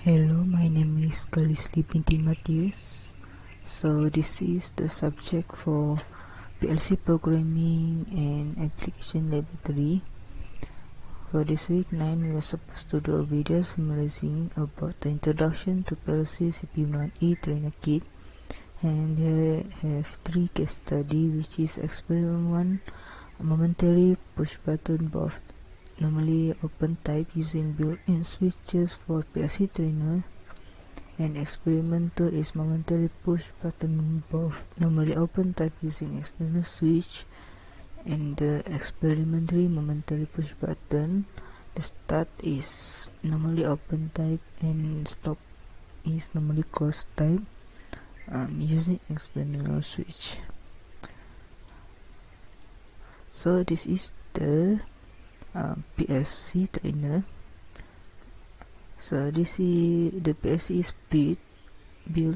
Hello, my name is Binti. So this is the subject for PLC programming and application laboratory. For this week 9, we were supposed to do a video summarizing about the introduction to PLC CPU1E trainer kit, and here I have 3 case study, which is experiment 1, a momentary push button both normally open type using built-in switches for PLC trainer, and experiment 2 is momentary push button both normally open type using external switch. And the experimentary momentary push button, the start is normally open type and stop is normally closed type using external switch. So this is the PLC trainer. So this is the PLC is built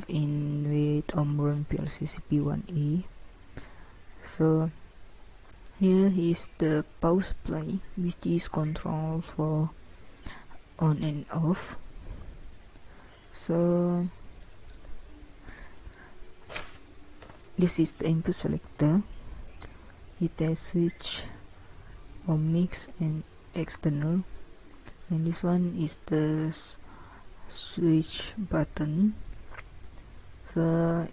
in with Omron PLC CPU1E. So here is the power supply, which is control for on and off. So this is the input selector. It has switch on mix and external, and this one is the switch button. So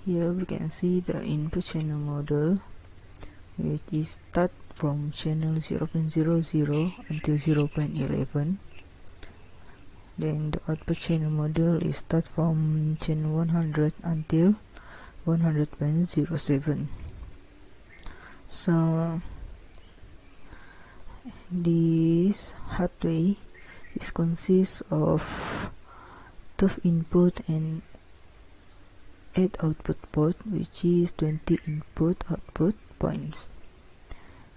here we can see the input channel model, which is start from channel 0.00 until 0.11. Then the output channel model is start from channel 100 until 100.07. So this hardware is consists of 12 input and 8 output port, which is 20 input output points.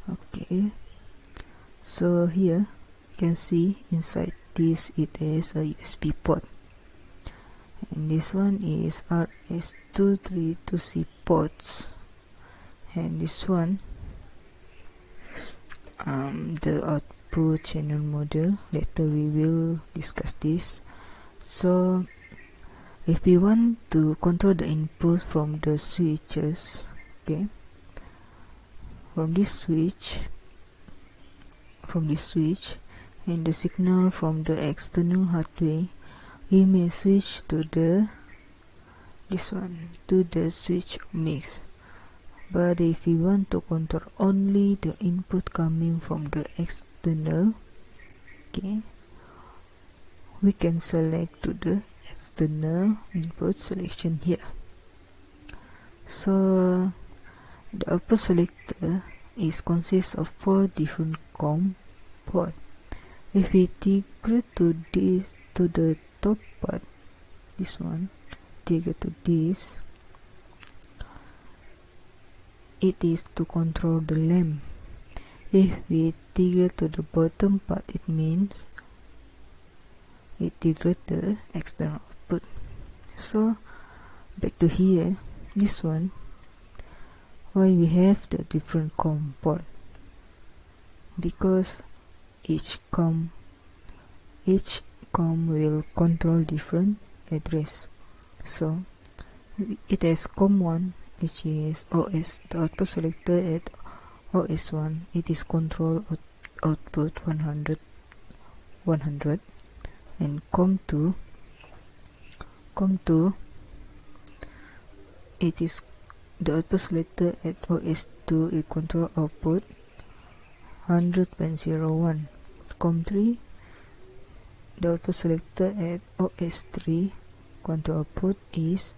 Okay, so here you can see inside this it has a USB port, and this one is RS232C ports, and this one the output channel model. Later we will discuss this. So if we want to control the input from the switches, okay, from this switch and the signal from the external hardware, we may switch to the switch mix. But if we want to control only the input coming from the external, okay, we can select to the external input selection here. So the output selector is consists of 4 different COM port. If we trigger to the top part, this one, trigger to this, it is to control the lamp. If we trigger to the bottom part, it means it triggers the external output. So back to here, this one, why we have the different COM port? Because each COM will control different address. So it has COM1, which is OS, the output selector at OS1. It is control output 100, and COM2, it is the output selector at OS2. It control output 100.01. COM3, the output selector at OS3, control output is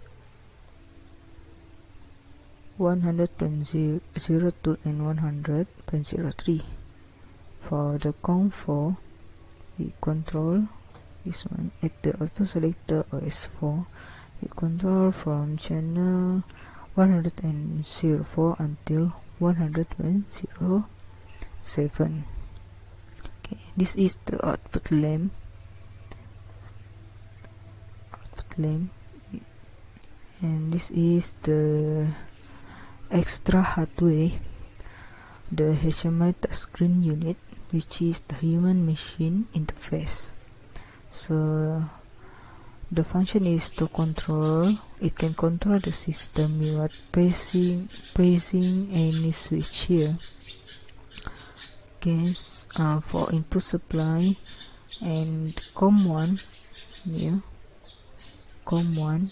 100.02 and 100.03. For the COM4, we control this one at the output selector OS4. We control from channel 104 until 100.07. Okay, this is the output lamp. And this is the extra hardware, the HMI touchscreen unit, which is the human machine interface. So the function is to control. It can control the system without pressing any switch here. Okay, for input supply and COM1, yeah, COM1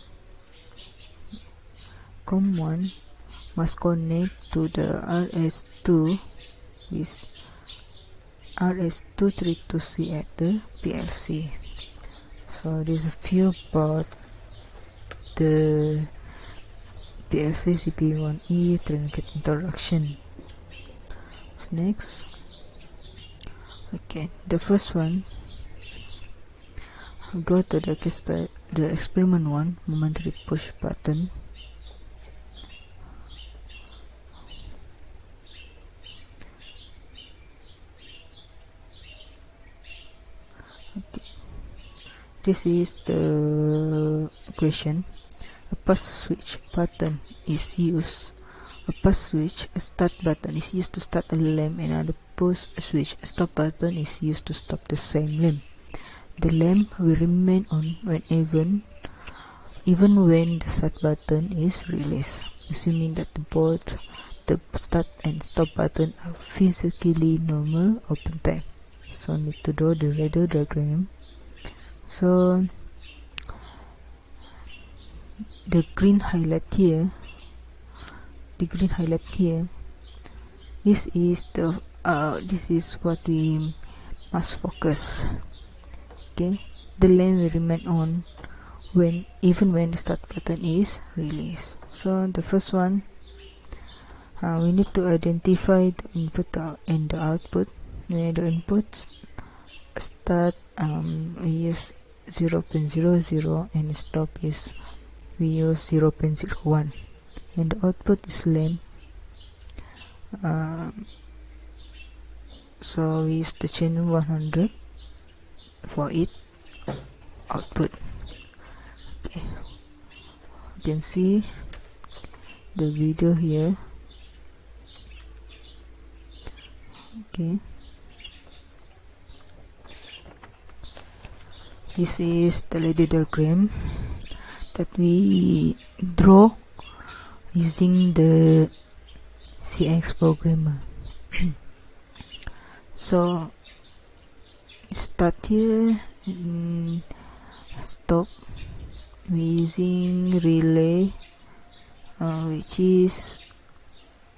must connect to the RS2 with RS232C at the PLC. So there's a few about the PLC CPU1E truncated introduction. So next, okay, the first one, go to the experiment 1 momentary push button. Okay, this is the question. A pass switch button is used. A pass switch, a start button, is used to start a lamp, and another push switch, a stop button, is used to stop the same lamp. The lamp will remain on even when the start button is released, assuming that both the start and stop button are physically normal open time. So need to draw the radar diagram. So the green highlight here, this is what we must focus. Okay, the lamp will remain on even when the start button is released. So the first one, we need to identify the input and the output. Where the inputs start, we use 0.00, and stop is we use 0.01, and the output is lamp. So we use the channel 100 for it output. Okay, you can see the video here. Okay, this is the ladder diagram that we draw using the CX programmer. So start here and stop, we using relay, which is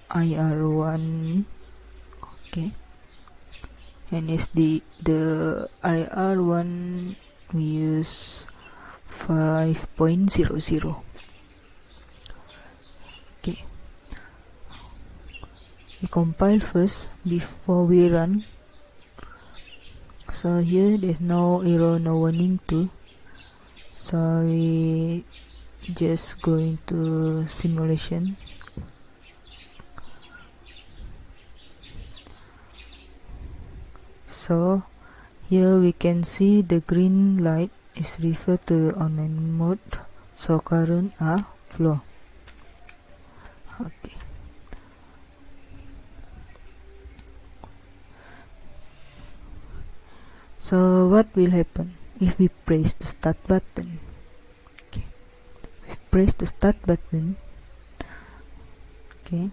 IR1. Okay, and is the IR1 we use 5.00. Okay, we compile first before we run. So here there's no error, no warning too. So we just go into simulation. So here we can see the green light is referred to online mode, so current are flow. Okay, so what will happen if we press the start button? Okay, we press the start button. Okay,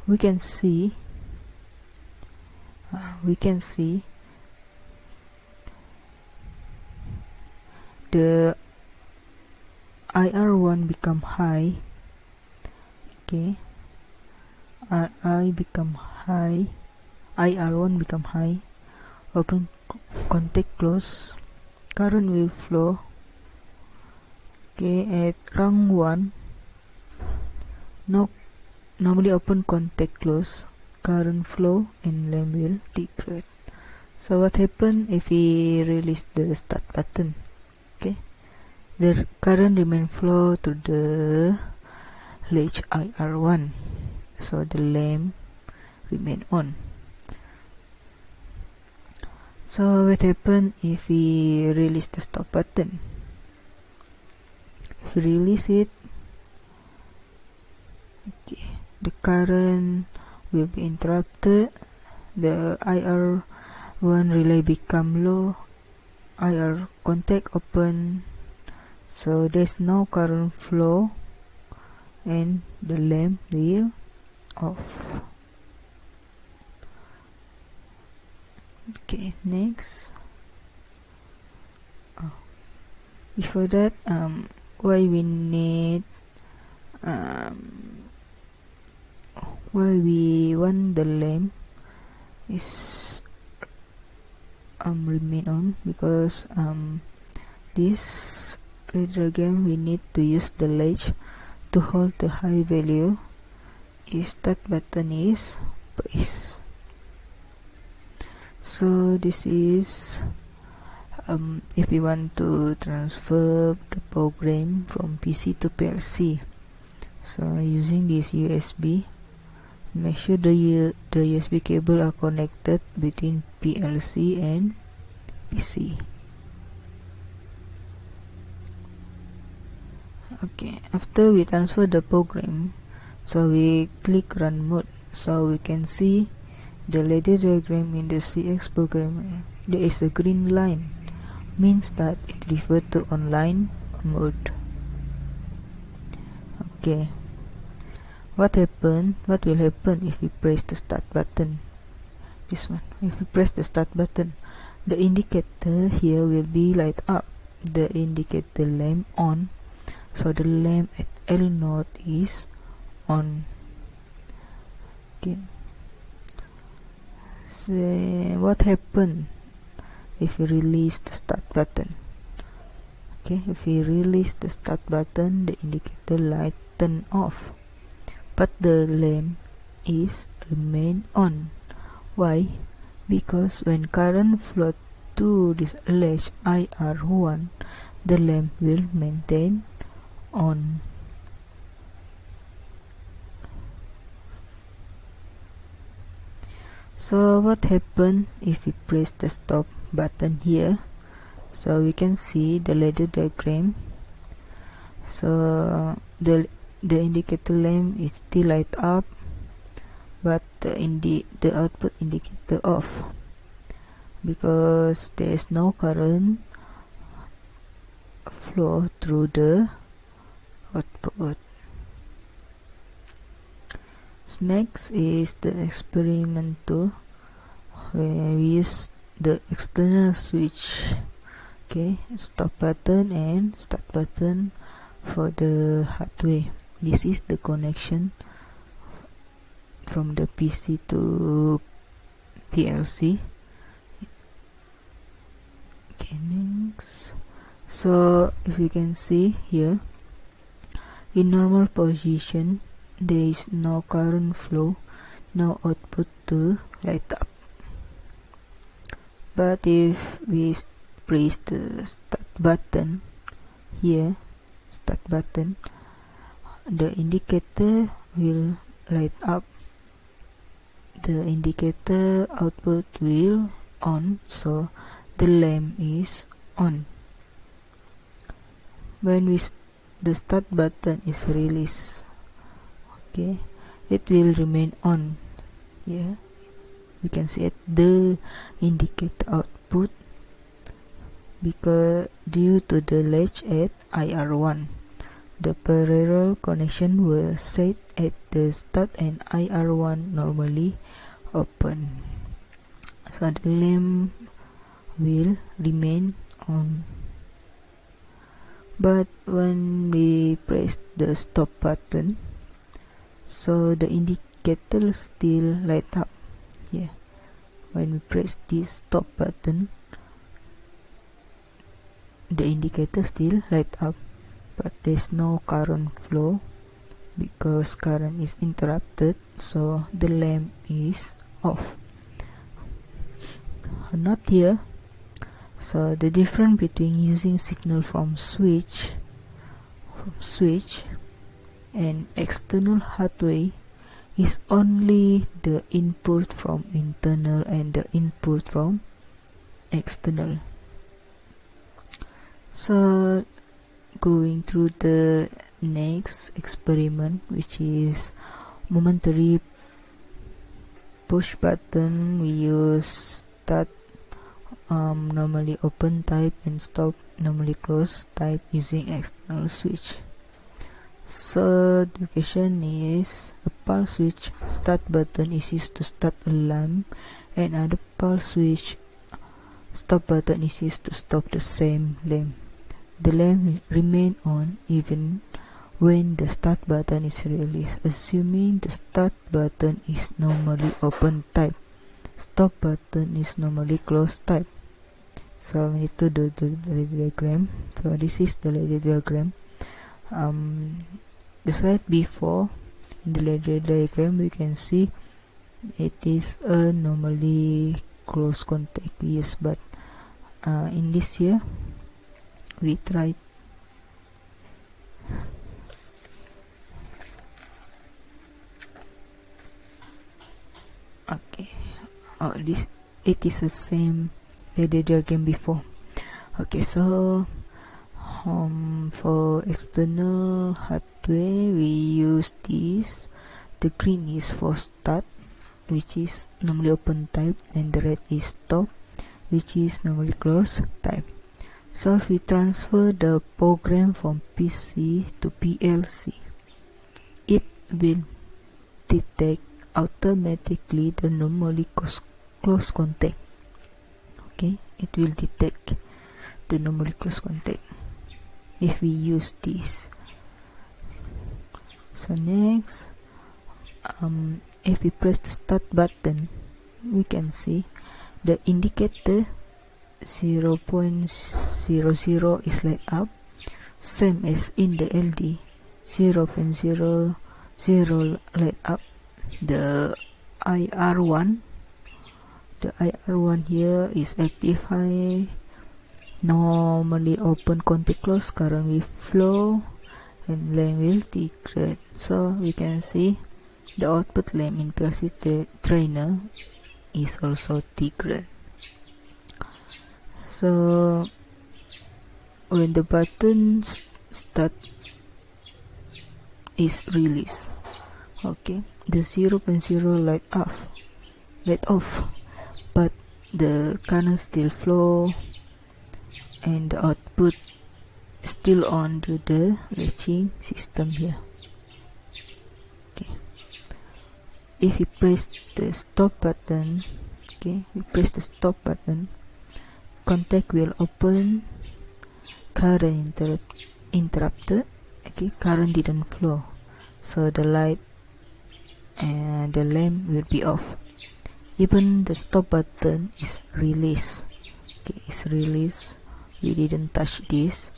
we can see the IR1 become high. Okay, IR1 become high, open contact close, current will flow. Okay, at rung 1, normally open contact close, current flow, and lamp will degrade. So what happen if we release the start button? Okay, the current remain flow to the latch IR1, so the lamp remain on. So what happen if we release the stop button? If we release it, okay, the current will be interrupted, the IR1 relay become low, IR contact open, so there's no current flow and the lamp will off. Okay, next. Before that, why we need why we want the lamp is remain on, because this later game we need to use the latch to hold the high value if start button is pressed. So this is if we want to transfer the program from PC to PLC. So using this USB, make sure the USB cable are connected between PLC and PC. Okay, after we transfer the program, so we click run mode, so we can see the ladder diagram in the CX program. There is a green line, means that it refers to online mode. Okay, what will happen if we press the start button? This one, if we press the start button, the indicator here will be light up, the indicator lamp on, so the lamp at L node is on. Okay, so what happened if we release the start button? Okay, if we release the start button, the indicator light turn off, but the lamp is remain on. Why? Because when current flow through this latch IR1, the lamp will maintain on. So what happened if we press the stop button here? So we can see the ladder diagram. So the indicator lamp is still light up, but the output indicator off, because there is no current flow through the output. Next is the experiment 2, where we use the external switch. Okay, stop button and start button for the hardware. This is the connection from the PC to PLC. Okay, next. So if you can see here, in normal position there is no current flow, no output to light up. But if we press the start button here, start button, the indicator will light up, the indicator output will on, so the lamp is on. When the start button is released, okay, it will remain on. Yeah, we can see it, the indicator output, because due to the latch at IR1, the parallel connection was set at the start and IR1 normally open, so the lamp will remain on. But when we press the stop button, so the indicator still light up. Yeah, when we press this stop button, the indicator still light up, but there's no current flow because current is interrupted, so the lamp is off. Not here. So the difference between using signal from switch and external hardware is only the input from internal and the input from external. So going through the next experiment, which is momentary push button, we use start normally open type and stop normally close type using external switch. So the question is, a pulse switch start button is used to start a lamp, and other pulse switch stop button is used to stop the same lamp. The lamp will remain on even when the start button is released, assuming the start button is normally open type, stop button is normally closed type. So we need to do the diagram. So this is the ladder diagram. The slide before, in the ladder diagram we can see it is a normally close contact we use, but in this here we tried okay. This it is the same ladder diagram before. Okay, so for external hardware we use this. The green is for start, which is normally open type, and the red is stop, which is normally close type. So if we transfer the program from PC to PLC, it will detect automatically the normally close contact. Okay, it will detect the normally close contact if we use this. So next, if we press the start button, we can see the indicator 0.00 is light up, same as in the LD. 0.00 light up. The IR1 here is active high, normally open contact close, current will flow, and lamp will degrade. So we can see the output lamp in PLC trainer is also degrade. So when the button start is released, okay, the 0.0 light off, but the current still flow and the output still on to the latching system here. Okay, if we press the stop button, contact will open, current interrupted, okay, current didn't flow, so the light and the lamp will be off. Even the stop button is released, okay, we didn't touch this,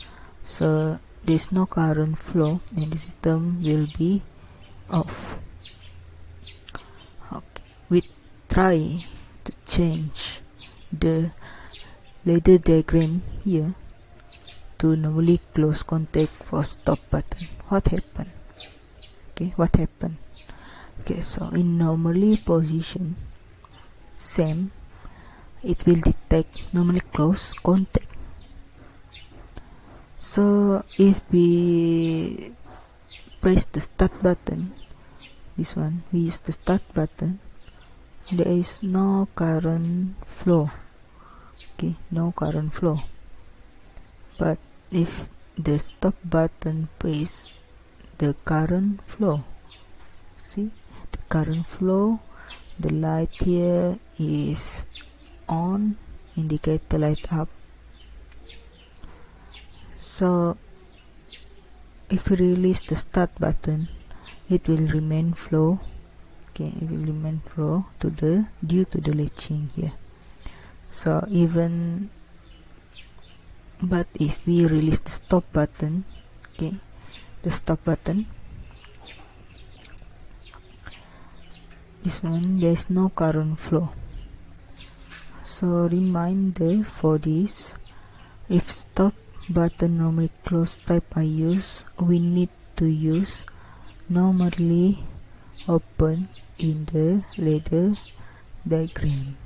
so there's no current flow and the system will be off. Okay, we try to change the ladder diagram here to normally close contact for stop button. What happened? Okay, so in normally position, same, it will detect normally close contact. So if we press the start button, this one, we use the start button, there is no current flow. Okay, no current flow. But if the stop button press, the current flow. See, the current flow, the light here is on, indicate the light up. So if we release the start button, it will remain flow. Okay, it will remain flow to the due to the latching here. So even, but if we release the stop button, okay, the stop button, this one, there is no current flow. So reminder for this, if stop button normally close type I use, we need to use normally open in the ladder diagram.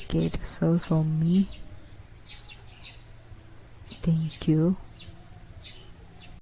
Okay, that's all from me. Thank you.